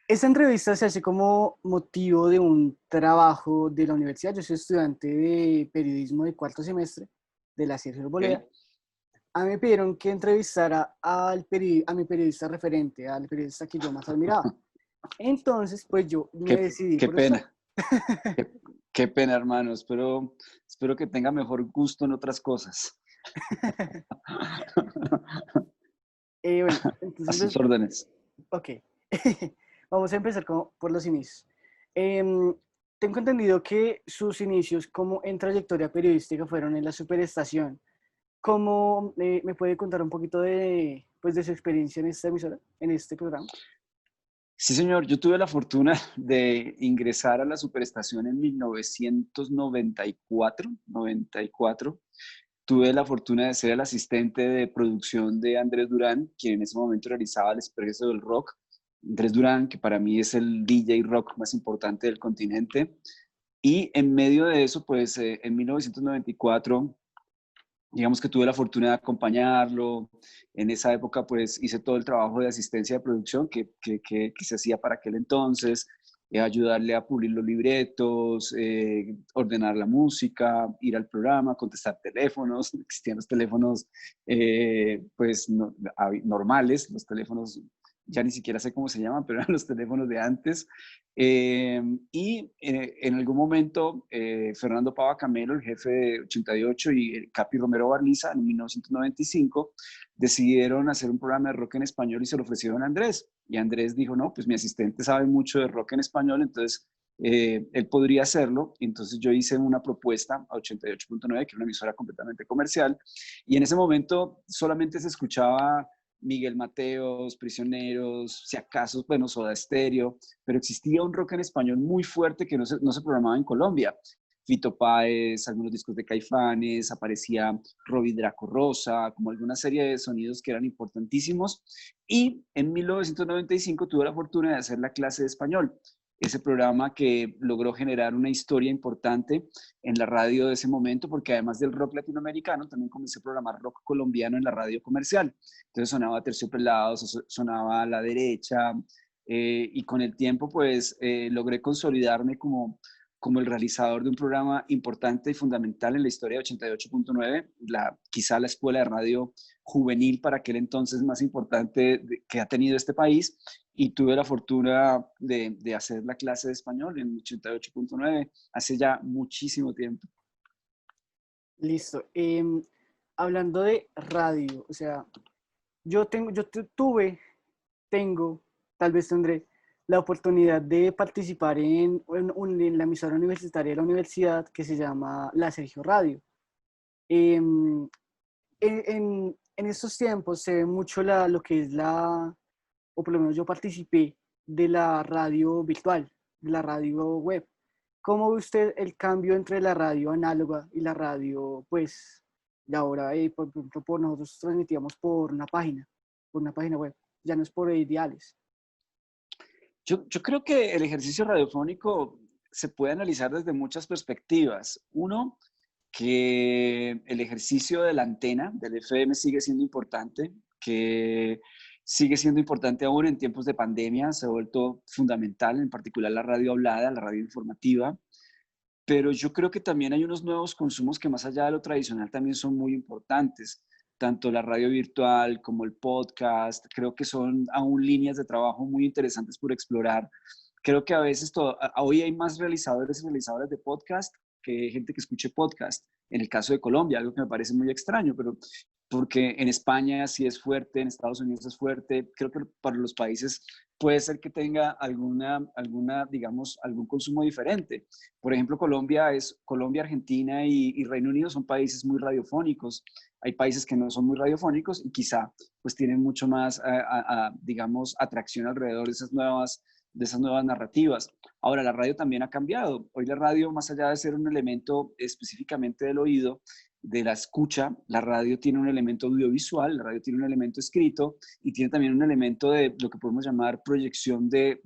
Esta entrevista se hace como motivo de un trabajo de la universidad. Yo soy estudiante de periodismo de cuarto semestre de la Sergio Bolea. Ok. A mí me pidieron que entrevistara a mi periodista referente, al periodista que yo más admiraba. Entonces, pues yo me decidí Qué por usted. pena, qué, qué pena, hermano. Espero que tenga mejor gusto en otras cosas. Bueno, A entonces, sus órdenes. ok. Vamos a empezar por los inicios. Em, Tengo entendido que sus inicios como en trayectoria periodística fueron en la Superestación. ¿Cómo me puede contar un poquito pues, de su experiencia en esta emisora, en este programa? Sí, señor. Yo tuve la fortuna de ingresar a la Superestación en 1994. Tuve la fortuna de ser el asistente de producción de Andrés Durán, quien en ese momento realizaba el Expreso del Rock. Andrés Durán, que para mí es el DJ rock más importante del continente. Y en medio de eso, pues en 1994, digamos que tuve la fortuna de acompañarlo. En esa época, pues hice todo el trabajo de asistencia de producción que se hacía para aquel entonces, ayudarle a pulir los libretos, ordenar la música, ir al programa, contestar teléfonos. Existían los teléfonos, pues normales, los teléfonos, ya ni siquiera sé cómo se llaman, pero eran los teléfonos de antes. En algún momento, Fernando Pava Camelo, el jefe de 88, y el Capi Romero Barniza, en 1995, decidieron hacer un programa de rock en español y se lo ofrecieron a Andrés. Y Andrés dijo, no, pues mi asistente sabe mucho de rock en español, entonces él podría hacerlo. Entonces yo hice una propuesta a 88.9, que era una emisora completamente comercial, y en ese momento solamente se escuchaba Miguel Mateos, Prisioneros, si acaso, bueno, Soda Stereo, pero existía un rock en español muy fuerte que no se programaba en Colombia. Fito Páez, algunos discos de Caifanes, aparecía Robbie Draco Rosa, como alguna serie de sonidos que eran importantísimos. Y en 1995 tuve la fortuna de hacer la clase de español, ese programa que logró generar una historia importante en la radio de ese momento, porque además del rock latinoamericano, también comencé a programar rock colombiano en la radio comercial. Entonces sonaba Terciopelados, sonaba La Derecha, y con el tiempo pues logré consolidarme como el realizador de un programa importante y fundamental en la historia de 88.9, quizá la escuela de radio juvenil para aquel entonces más importante que ha tenido este país, y tuve la fortuna de hacer la clase de español en 88.9 hace ya muchísimo tiempo. Listo. Hablando de radio, o sea, tengo, tal vez tendré la oportunidad de participar en la emisora universitaria de la universidad que se llama La Sergio Radio. Em, en estos tiempos se ve mucho lo que es o por lo menos yo participé de la radio virtual, de la radio web. ¿Cómo ve usted el cambio entre la radio análoga y la radio, pues, de ahora, por ejemplo, nosotros transmitíamos por una página web, ya no es por ideales? Yo creo que el ejercicio radiofónico se puede analizar desde muchas perspectivas. Uno, que el ejercicio de la antena del FM sigue siendo importante, que sigue siendo importante aún en tiempos de pandemia, se ha vuelto fundamental, en particular la radio hablada, la radio informativa, pero yo creo que también hay unos nuevos consumos que más allá de lo tradicional también son muy importantes, tanto la radio virtual como el podcast. Creo que son aún líneas de trabajo muy interesantes por explorar. Creo que a veces hoy hay más realizadores y realizadoras de podcast que gente que escuche podcast. En el caso de Colombia, algo que me parece muy extraño, pero porque en España sí es fuerte, en Estados Unidos es fuerte. Creo que para los países puede ser que tenga digamos, algún consumo diferente. Por ejemplo, Colombia, Argentina y Reino Unido son países muy radiofónicos. Hay países que no son muy radiofónicos y quizá pues tienen mucho más, digamos, atracción alrededor de esas nuevas narrativas. Ahora, la radio también ha cambiado. Hoy la radio, más allá de ser un elemento específicamente del oído, de la escucha, la radio tiene un elemento audiovisual, la radio tiene un elemento escrito y tiene también un elemento de lo que podemos llamar proyección de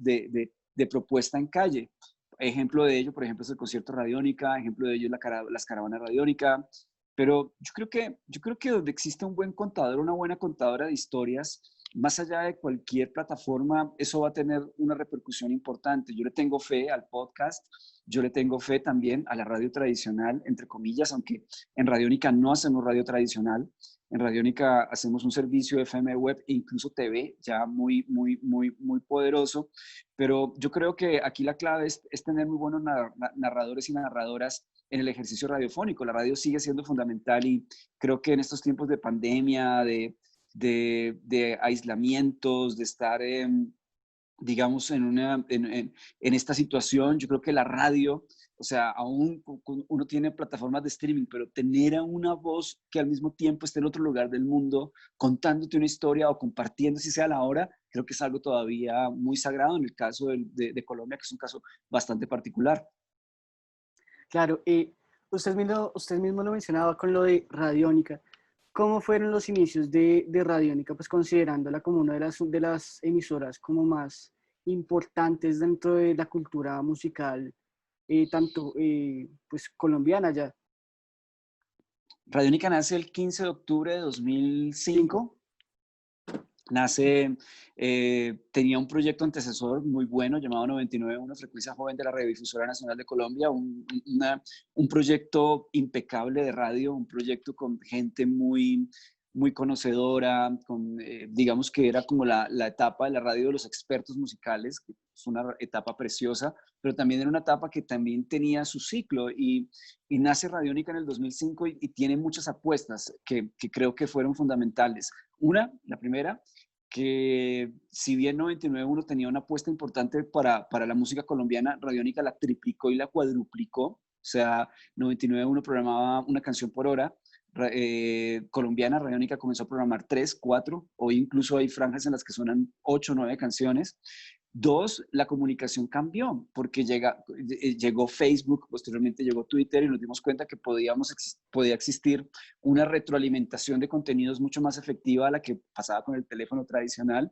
propuesta en calle. Ejemplo de ello, por ejemplo, es el concierto Radiónica, ejemplo de ello es las caravanas Radiónica, pero yo creo que donde existe un buen contador, una buena contadora de historias, más allá de cualquier plataforma, eso va a tener una repercusión importante. Yo le tengo fe al podcast, yo le tengo fe también a la radio tradicional, entre comillas, aunque en Radiónica no hacemos radio tradicional. En Radiónica hacemos un servicio de FM web e incluso TV, ya muy, muy, muy, muy poderoso. Pero yo creo que aquí la clave es tener muy buenos narradores y narradoras en el ejercicio radiofónico. La radio sigue siendo fundamental y creo que en estos tiempos de pandemia, de aislamientos, de estar, digamos, en esta situación, yo creo que la radio, o sea, aún uno tiene plataformas de streaming, pero tener a una voz que al mismo tiempo esté en otro lugar del mundo contándote una historia o compartiendo, si sea la hora, creo que es algo todavía muy sagrado en el caso de Colombia, que es un caso bastante particular. Claro, usted mismo lo mencionaba con lo de Radiónica. ¿Cómo fueron los inicios de Radiónica? Pues considerándola como una de las emisoras como más importantes dentro de la cultura musical, tanto pues colombiana ya. Radiónica nace el 15 de octubre de 2005. Nace, tenía un proyecto antecesor muy bueno llamado 99.1 Frecuencia Joven de la Radiodifusora Nacional de Colombia, un proyecto impecable de radio, un proyecto con gente muy, muy conocedora, digamos que era como la etapa de la radio de los expertos musicales, que es una etapa preciosa, pero también era una etapa que también tenía su ciclo y nace Radiónica en el 2005 y tiene muchas apuestas que creo que fueron fundamentales. La primera, que si bien 99.1 tenía una apuesta importante para la música colombiana, Radiónica la triplicó y la cuadruplicó. O sea, 99.1 programaba una canción por hora. Colombiana, Radiónica comenzó a programar 3, 4, hoy incluso hay franjas en las que suenan 8, 9 canciones. Dos, la comunicación cambió porque llegó Facebook, posteriormente llegó Twitter y nos dimos cuenta que podía existir una retroalimentación de contenidos mucho más efectiva a la que pasaba con el teléfono tradicional.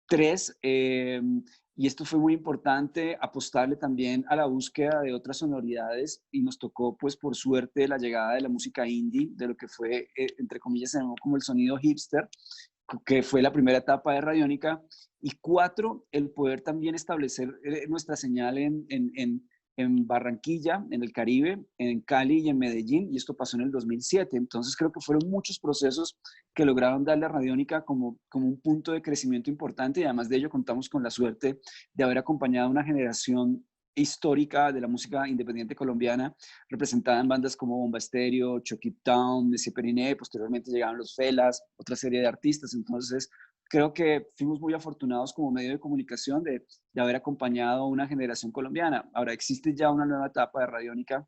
Tres, y esto fue muy importante, apostarle también a la búsqueda de otras sonoridades y nos tocó, pues por suerte, la llegada de la música indie, de lo que fue, entre comillas, como el sonido hipster, que fue la primera etapa de Radiónica. Y cuatro, el poder también establecer nuestra señal en Barranquilla, en el Caribe, en Cali y en Medellín, y esto pasó en el 2007. Entonces creo que fueron muchos procesos que lograron darle a Radiónica como un punto de crecimiento importante y además de ello contamos con la suerte de haber acompañado a una generación histórica de la música independiente colombiana, representada en bandas como Bomba Estéreo, Chucky Town, Messier Periné, posteriormente llegaron los Felas, otra serie de artistas. Entonces, creo que fuimos muy afortunados como medio de comunicación de haber acompañado a una generación colombiana. Ahora, existe ya una nueva etapa de Radiónica,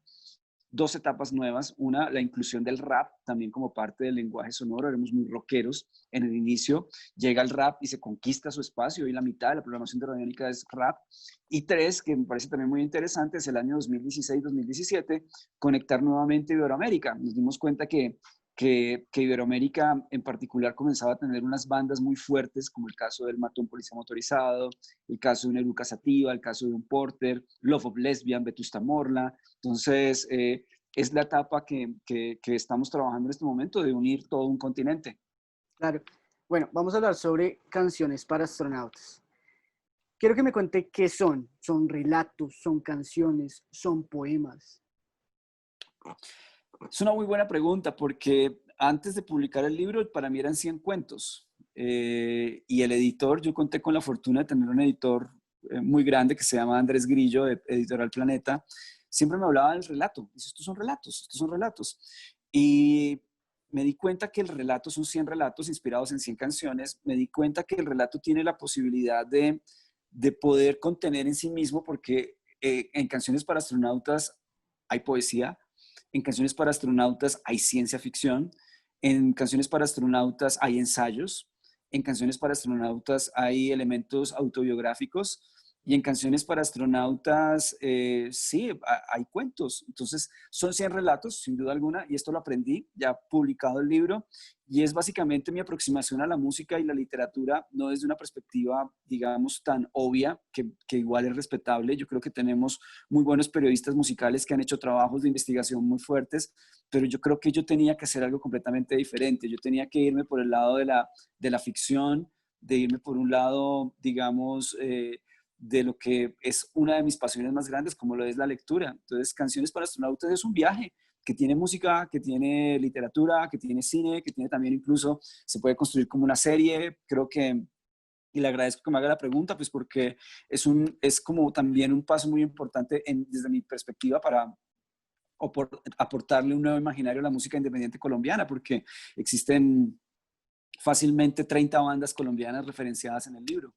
dos etapas nuevas. Una, la inclusión del rap también como parte del lenguaje sonoro. Éramos muy rockeros en el inicio. Llega el rap y se conquista su espacio. Hoy la mitad de la programación de Radiónica es rap. Y tres, que me parece también muy interesante, es el año 2016-2017, conectar nuevamente Iberoamérica. Nos dimos cuenta que Iberoamérica en particular comenzaba a tener unas bandas muy fuertes, como el caso del Matón Policía Motorizado, el caso de una Eruca Sativa, el caso de un Porter, Love of Lesbian, Vetusta Morla. Entonces, es la etapa que estamos trabajando en este momento de unir todo un continente. Claro. Bueno, vamos a hablar sobre canciones para astronautas. Quiero que me cuente qué son. ¿Son relatos, son canciones, son poemas? Es una muy buena pregunta porque antes de publicar el libro para mí eran 100 cuentos y el editor, yo conté con la fortuna de tener un editor muy grande que se llama Andrés Grillo, de Editorial Planeta, siempre me hablaba del relato. Dice, estos son relatos, estos son relatos. Y me di cuenta que el relato son 100 relatos inspirados en 100 canciones. Me di cuenta que el relato tiene la posibilidad de poder contener en sí mismo porque en Canciones para Astronautas hay poesía, en Canciones para Astronautas hay ciencia ficción, en Canciones para Astronautas hay ensayos, en Canciones para Astronautas hay elementos autobiográficos y en Canciones para Astronautas, sí, hay cuentos. Entonces, son 100 relatos, sin duda alguna, y esto lo aprendí, ya publicado el libro, y es básicamente mi aproximación a la música y la literatura, no desde una perspectiva, digamos, tan obvia, que igual es respetable. Yo creo que tenemos muy buenos periodistas musicales que han hecho trabajos de investigación muy fuertes, pero yo creo que yo tenía que hacer algo completamente diferente. Yo tenía que irme por el lado de la ficción, de irme por un lado, digamos, de lo que es una de mis pasiones más grandes, como lo es la lectura. Entonces, Canciones para Astronautas es un viaje que tiene música, que tiene literatura, que tiene cine, que tiene también incluso, se puede construir como una serie. Creo que, y le agradezco que me haga la pregunta, pues porque es como también un paso muy importante desde mi perspectiva para aportarle un nuevo imaginario a la música independiente colombiana, porque existen fácilmente 30 bandas colombianas referenciadas en el libro.